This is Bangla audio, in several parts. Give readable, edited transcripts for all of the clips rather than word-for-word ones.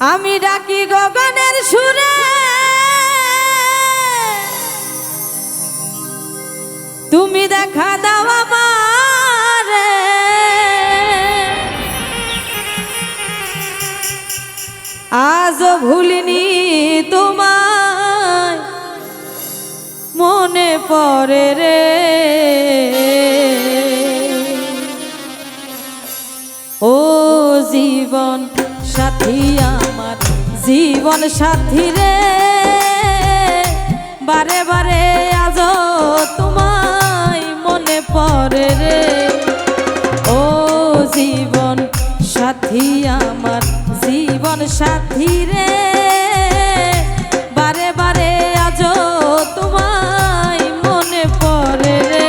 আমি ডাকি গগনের সুরে, তুমি দেখা দাও আমারে। আজও ভুলিনি তোমায়, মনে পড়ে রে। ও জীবন সাথী আমার, জীবন সাথী রে, বারে বারে আজও তোমায় মনে পড়ে রে। ও জীবন সাথী আমার, জীবন সাথী রে, বারে বারে আজও তোমায় মনে পড়ে রে।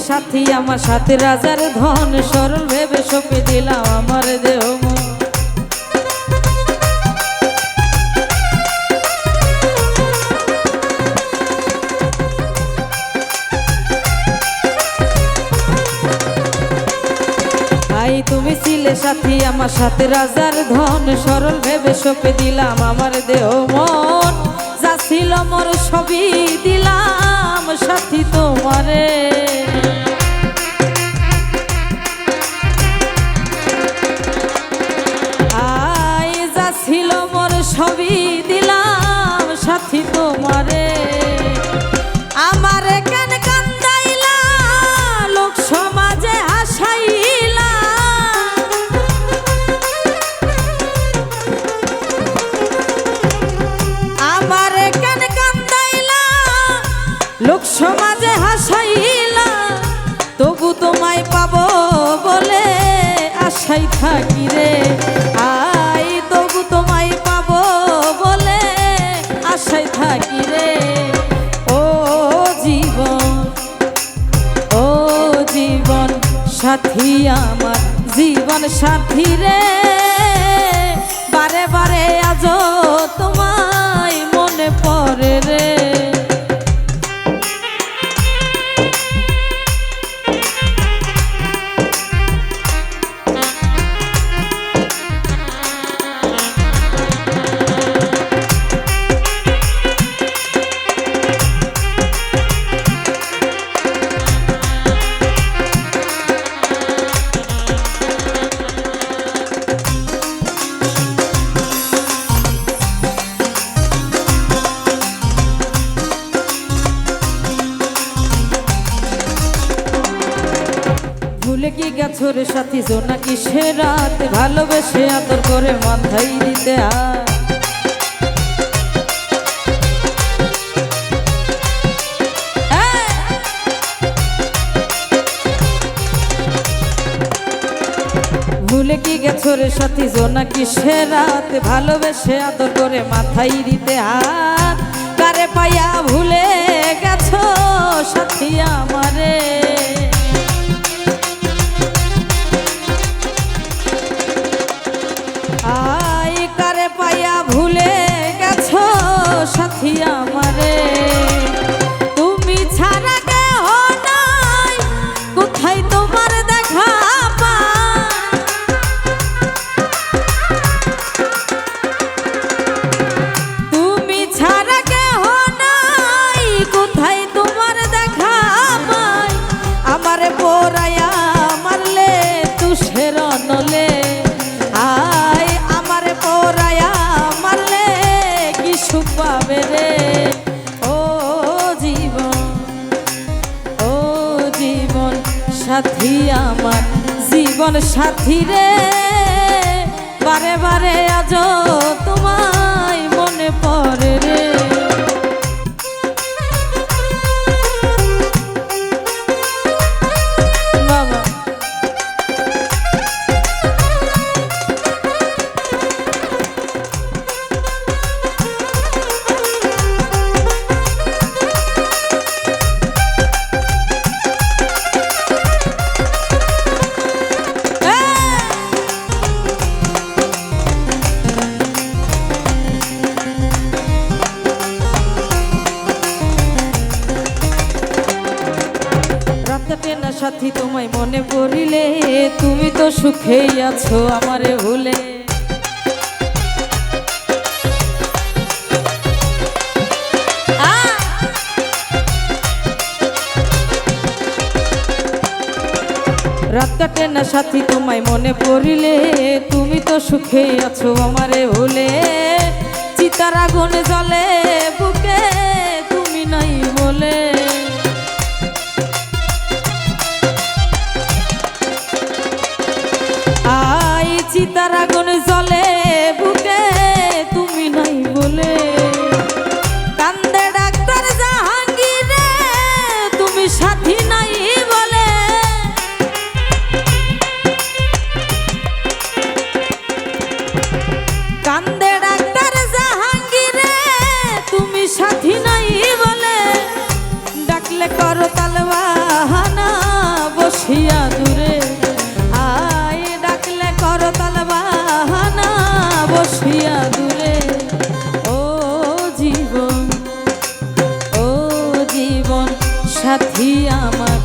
সাথী আমার সাথে রাজার ধন, সরল ভেবে সঁপে দিলাম আমার দেহ মন। ভাই তুমি ছিলে সাথী আমার সাথে রাজার ধন, সরল ভেবে সঁপে দিলাম আমার দেহ মন। যা ছিল মোর সবই দিলাম সাথী তোমারে। ছিল মোর সবই দিলাম সাথী তোমারে। আমারে কেন কান্দাইলা, লোক সমাজে হাসাইলা। আমারে কেন কান্দাইলা, লোক সমাজে হাসাইলা। তবু তোমায় পাবো বলে আশাই থাকি রে। আই তবু তোমায় পাবো বলে আশাই থাকি রে। ও জীবন, ও জীবন সাথী আমার, জীবন সাথী রে, বারে বারে আজও তোমায় মনে পড়ে রে। ভুলে কি গেছো রে সাথী জোনাকি সে রাত, ভালোবেসে আদর করে মাথায় দিতে হাত। ভুলে কি গেছো রে সাথী জোনাকি সে রাত, ভালোবেসে আদর করে মাথায় দিতে হাত। কারে পাইয়া ভুলে গেছো সাথী আমারে। আই কারে পাইয়া ভুলে গেছো সাথী আমারে। তুমি ছাড়া কেহ নাই, কোথায় তোমার দেখা পাই। তুমি ছাড়া কেহ নাই, কোথায় তোমার দেখা সাথী আমার জীবন সাথী রে, বারে বারে আজও তোমায় মনে পড়ে রে। বাবা না সাথী তোমায় মনে পড়িলে, তুমি তো সুখেই আছো আমারে ভুলে। রাত কাটে না সাথী তোমায় মনে পড়িলে, তুমি তো সুখেই আছো আমারে ভুলে। চিতার আগুন জ্বলে বুকে তুমি নাই বলে, চিতার আগুন জ্বলে বুকে তুমি নাই বলে। কান্দে ডাক্তার জাহাঙ্গীর রে, তুমি সাথী নাই বলে। কান্দে ডাক্তার জাহাঙ্গীর রে, তুমি সাথী নাই বলে। ডাকলে করো তালবাহানা বসিয়া দূরে, তালবাহানা বসিয়া দূরে। ও জীবন সাথী আমার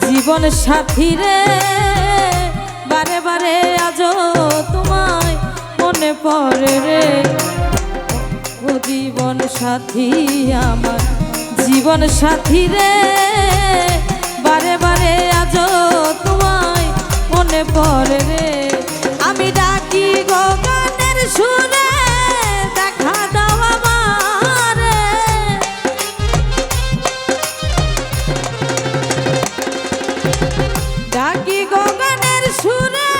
জীবন সাথী রে, বারে বারে আজও তোমায় মনে পড়ে রে। ও জীবন সাথী আমার জীবন সাথী রে, বারে বারে আজও তোমায় মনে পড়ে রে। আমি ডাকি গো গানের সুরে, দেখা দাও আমারে। ডাকি গো গানের সুরে,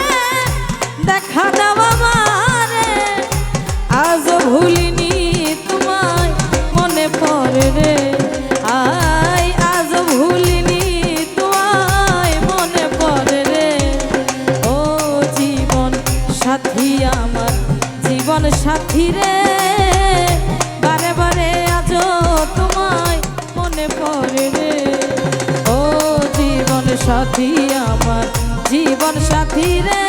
দেখা দাও আমারে। আজও ভুলিনি তোমায় মনে পড়ে রে, আজও ভুলিনি তোমায় মনে পড়ে রে। ও জীবন সাথী আমার জীবন সাথী রে, বারে বারে আজও তোমায় মনে পড়ে রে। ও জীবন সাথী আমার জীবন সাথী রে।